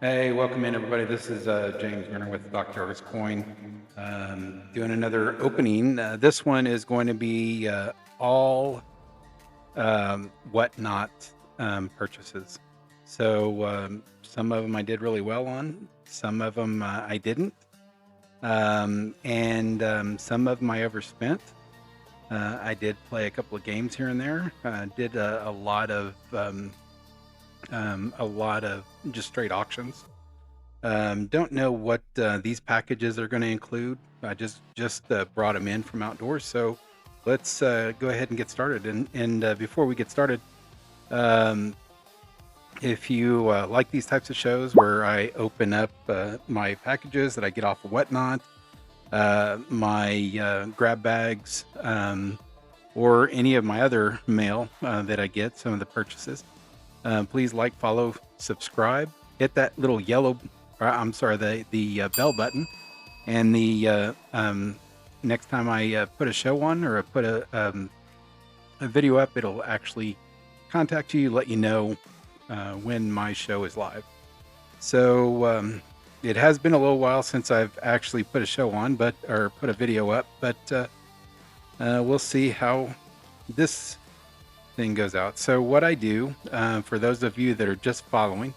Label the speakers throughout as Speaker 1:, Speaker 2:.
Speaker 1: Hey, welcome in everybody. This is James Winter with Stockyards Coin. Doing another opening. This one is going to be all Whatnot purchases. So some of them I did really well on, some of them I didn't, and some of them I overspent. I did play a couple of games here and there. Did a lot of just straight auctions. Don't know what these packages are going to include. I just brought them in from outdoors, so let's go ahead and get started. And before we get started, um, if you like these types of shows where I open up my packages that I get off of Whatnot, my grab bags, or any of my other mail that I get, some of the purchases, please like, follow, subscribe, hit that little yellow, I'm sorry, the bell button, and the next time I put a show on or I put a video up, it'll actually contact you, let you know when my show is live. So it has been a little while since I've actually put a show on, or put a video up, but we'll see how this thing goes out. So what I do, for those of you that are just following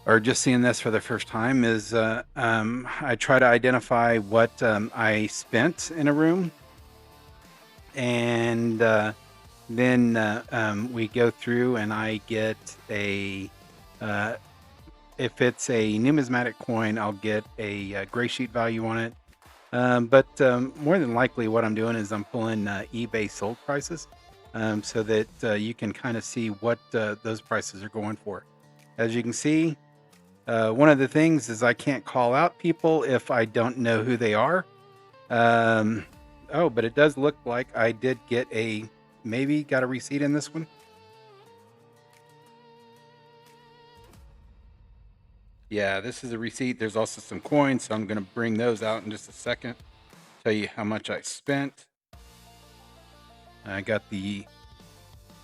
Speaker 1: or just seeing this for the first time, is I try to identify what I spent in a room, and then we go through and I get uh, if it's a numismatic coin, I'll get a gray sheet value on it. But more than likely, what I'm doing is I'm pulling eBay sold prices, so that you can kind of see what those prices are going for. As you can see, one of the things is I can't call out people if I don't know who they are. Um, oh, but it does look like I did get maybe got a receipt in this one. Yeah, this is a receipt. There's also some coins, so I'm going to bring those out in just a second. Tell you how much I spent. I got the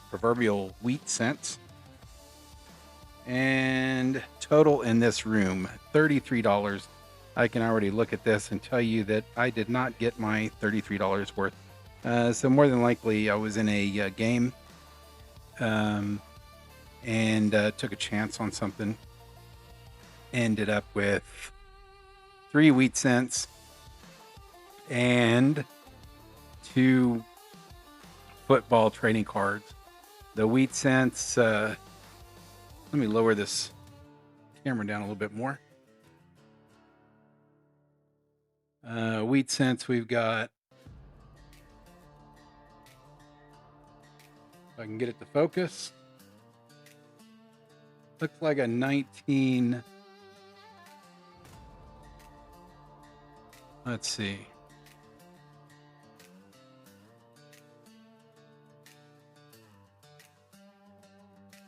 Speaker 1: proverbial wheat cents. And total in this room, $33. I can already look at this and tell you that I did not get my $33 worth. So more than likely, I was in a game and took a chance on something. Ended up with 3 wheat cents and 2 football trading cards. The wheat cents, let me lower this camera down a little bit more. Wheat cents, we've got, if I can get it to focus, looks like a 19, let's see.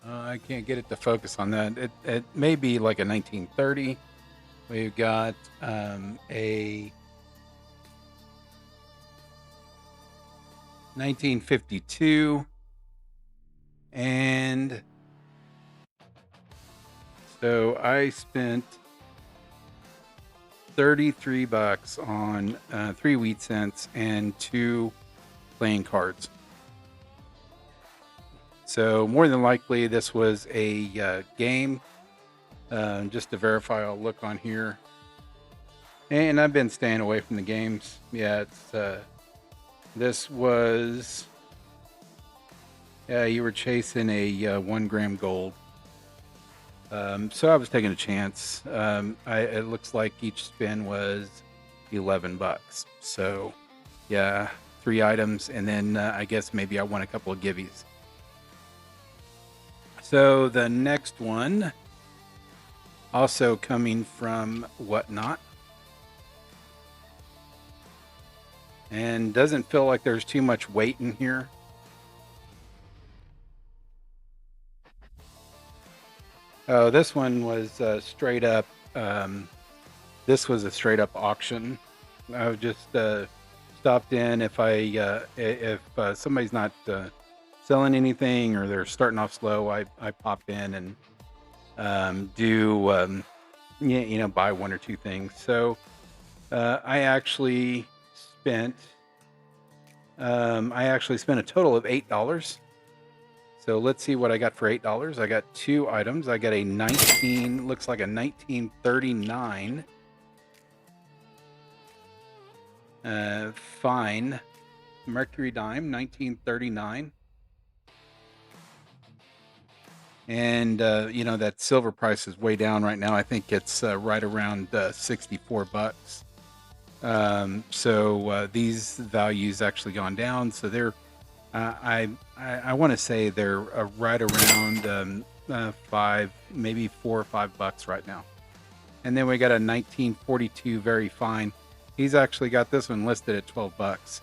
Speaker 1: I can't get it to focus on that. It may be like a 1930. We've got a 1952, and so I spent $33 on 3 wheat cents and 2 playing cards. So more than likely, this was a game. Just to verify, I'll look on here. And I've been staying away from the games. Yeah, this was, you were chasing a 1 gram gold. So I was taking a chance. It looks like each spin was $11. So yeah, 3 items, and then I guess maybe I won a couple of givvies. So the next one, also coming from Whatnot, and doesn't feel like there's too much weight in here. Oh, this one was straight up. This was a straight up auction. I just stopped in if somebody's not selling anything or they're starting off slow. I pop in and buy one or two things. So I actually spent a total of $8. So let's see what I got for $8. I got two items. I got looks like a 1939 fine mercury dime, 1939. And that silver price is way down right now. I think it's right around $64. So these values actually gone down. So they're I want to say they're right around maybe $4 or $5 right now. And then we got a 1942 very fine. He's actually got this one listed at $12.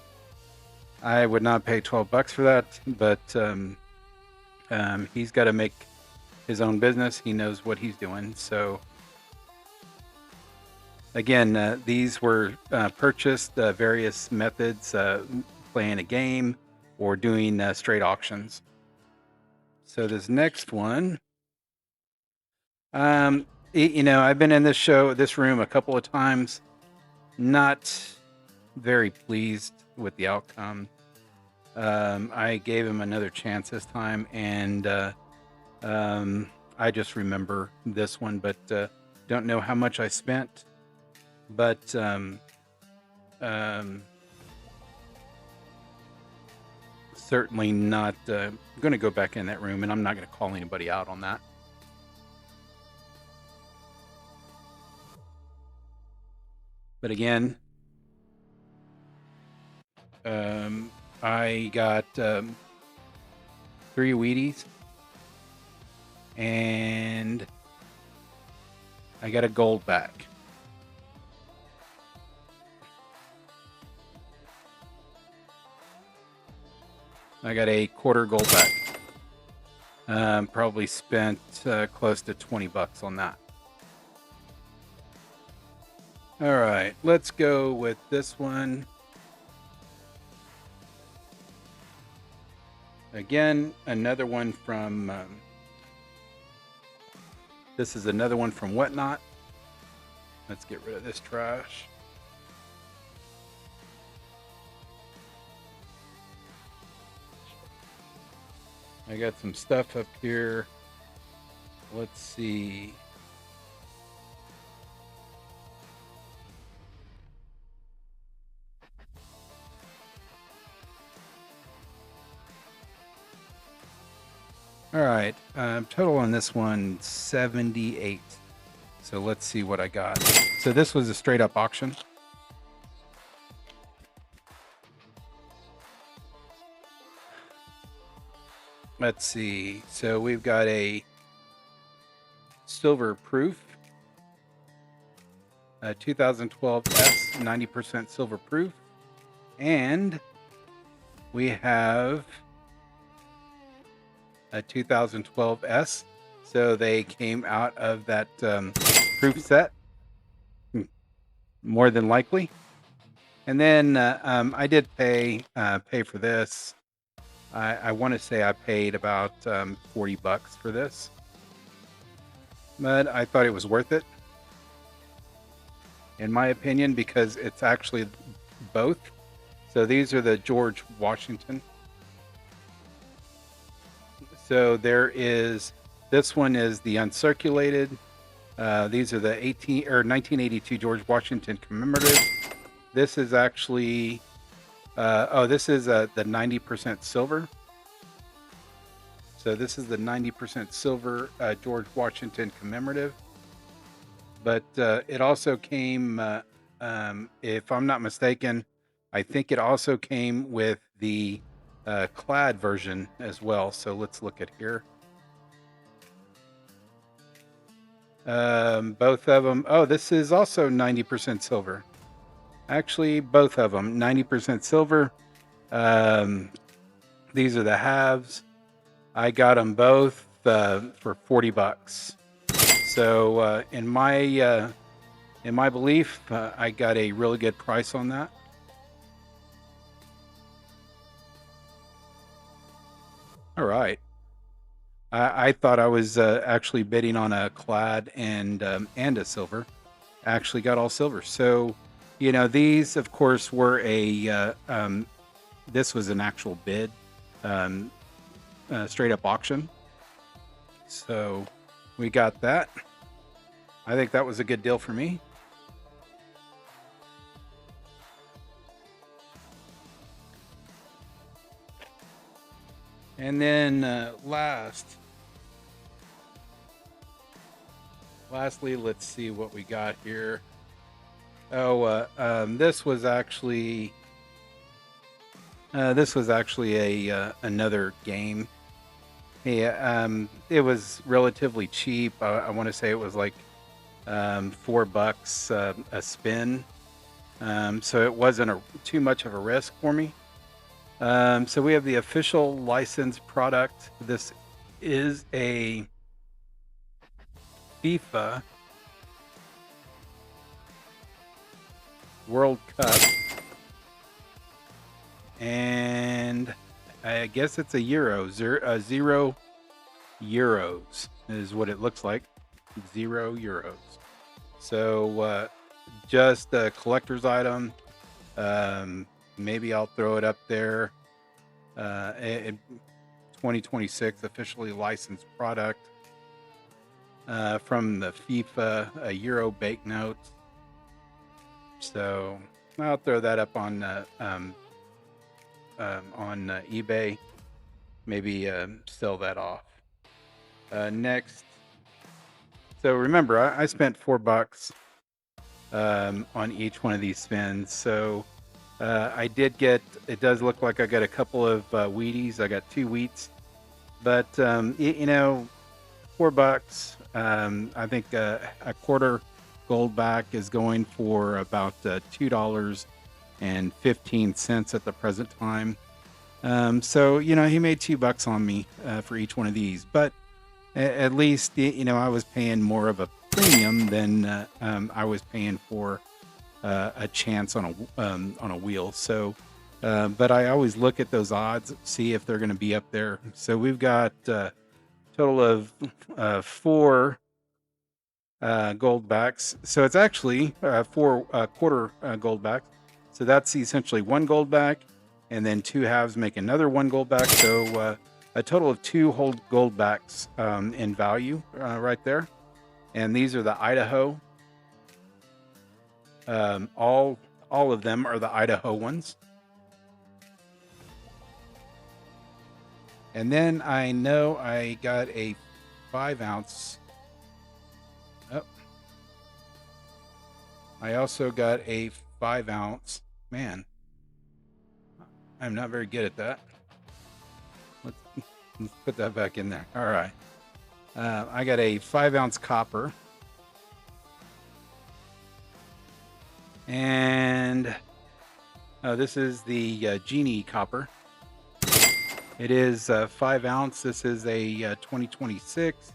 Speaker 1: I would not pay $12 for that, but he's got to make his own business. He knows what he's doing. So again, these were purchased various methods, playing a game or doing straight auctions. So this next one, I've been in this room a couple of times, not very pleased with the outcome. I gave him another chance this time, and I just remember this one, but don't know how much I spent. But certainly not going to go back in that room, and I'm not going to call anybody out on that. But again, I got 3 Wheaties, and I got a gold back. I got a quarter gold back. Probably spent close to $20 on that. All right, let's go with this one. Again, another one from, this is another one from Whatnot. Let's get rid of this trash. I got some stuff up here. Let's see. All right, total on this one, 78. So let's see what I got. So this was a straight up auction. Let's see. So we've got a silver proof, 2012 S, 90% silver proof. And we have a 2012 S. So they came out of that proof set, more than likely. And then I did pay for this. I want to say I paid about $40 for this, but I thought it was worth it, in my opinion, because it's actually both. So these are the George Washington. So this one is the uncirculated. These are the 1982 George Washington commemorative. This is actually, this is the 90% silver. So this is the 90% silver George Washington commemorative. But it also came, if I'm not mistaken, I think it also came with the clad version as well. So let's look at here. Both of them. Oh, this is also 90% silver. Actually, both of them 90% silver. These are the halves. I got them both for $40. So in my belief, I got a really good price on that. All right. I thought I was actually bidding on a clad and a silver. Actually got all silver. So, these of course were this was an actual bid, um, straight up auction. So we got that. I think that was a good deal for me. And then lastly, let's see what we got here. Oh, this was actually a another game. Yeah, it was relatively cheap. I want to say it was like $4 a spin. So it wasn't too much of a risk for me. So we have the official licensed product. This is a FIFA World Cup, and I guess it's a zero euros is what it looks like. 0 euros. So just a collector's item. Maybe I'll throw it up there. 2026 officially licensed product from the FIFA Euro banknote. So I'll throw that up on eBay. Maybe sell that off. Next. So remember, I spent $4 on each one of these spins. So I did get. It does look like I got a couple of Wheaties. I got 2 wheats, but $4. I think a quarter gold back is going for about $2.15 at the present time. So he made $2 on me for each one of these, but at least I was paying more of a premium than I was paying for a chance on a wheel. So, but I always look at those odds, see if they're going to be up there. So we've got a total of 4 gold backs. So it's actually 4 quarter gold backs. So that's essentially 1 gold back, and then 2 halves make another 1 gold back. So a total of 2 whole gold backs in value right there. And these are the Idaho. All of them are the Idaho ones. And then I know I got a 5-ounce. Oh, I also got a 5-ounce. Man, I'm not very good at that. Let's put that back in there. All right. I got a 5-ounce copper. And this is the Genie copper. It is 5 ounce. This is a 2026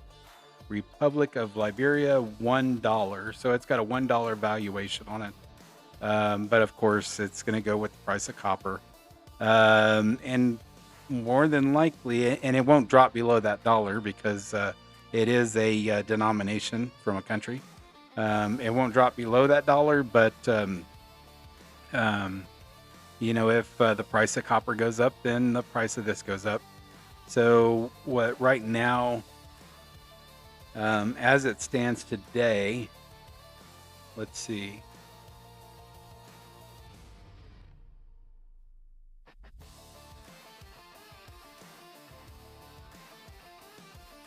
Speaker 1: Republic of Liberia $1. So it's got a $1 valuation on it. But of course, it's going to go with the price of copper. And more than likely, and it won't drop below that dollar because it is a denomination from a country. It won't drop below that dollar, but if the price of copper goes up, then the price of this goes up. So what right now, as it stands today, let's see.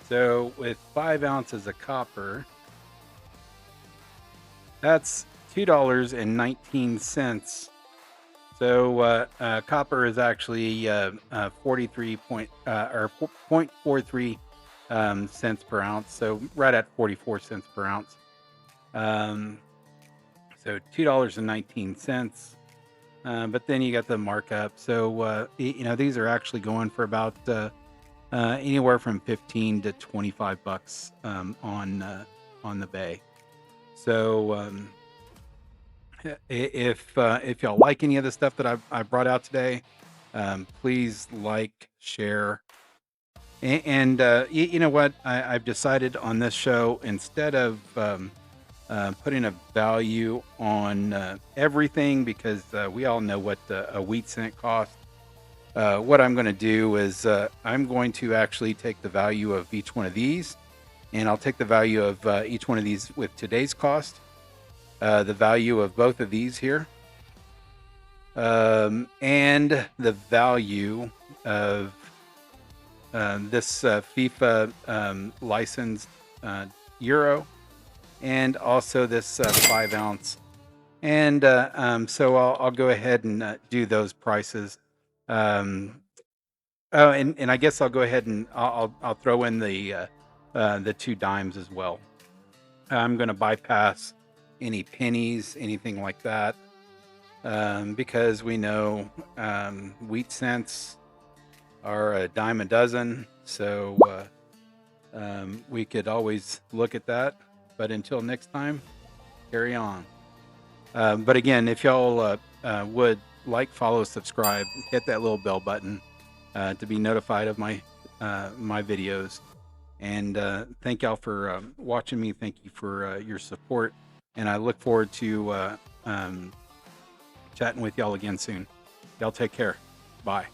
Speaker 1: So with 5 ounces of copper, that's $2.19. So copper is actually 0.43 cents per ounce. So right at 44 cents per ounce. So $2.19. But then you got the markup. So these are actually going for about anywhere from 15 to 25 bucks on the bay. So if y'all like any of the stuff that I brought out today, please like, share, And you know what? I've decided on this show, instead of putting a value on everything, because we all know what a wheat cent costs. What I'm going to do is I'm going to actually take the value of each one of these, and I'll take the value of each one of these with today's cost, the value of both of these here, and the value of this FIFA licensed euro, and also this 5 ounce. And so I'll go ahead and do those prices. Um, oh, and I guess I'll go ahead and I'll throw in the 2 dimes as well. I'm going to bypass any pennies, anything like that, because we know wheat cents are a dime a dozen. So we could always look at that. But until next time, carry on. But again, if y'all would like, follow, subscribe, hit that little bell button to be notified of my videos. And thank y'all for watching me. Thank you for your support. And I look forward to chatting with y'all again soon. Y'all take care. Bye.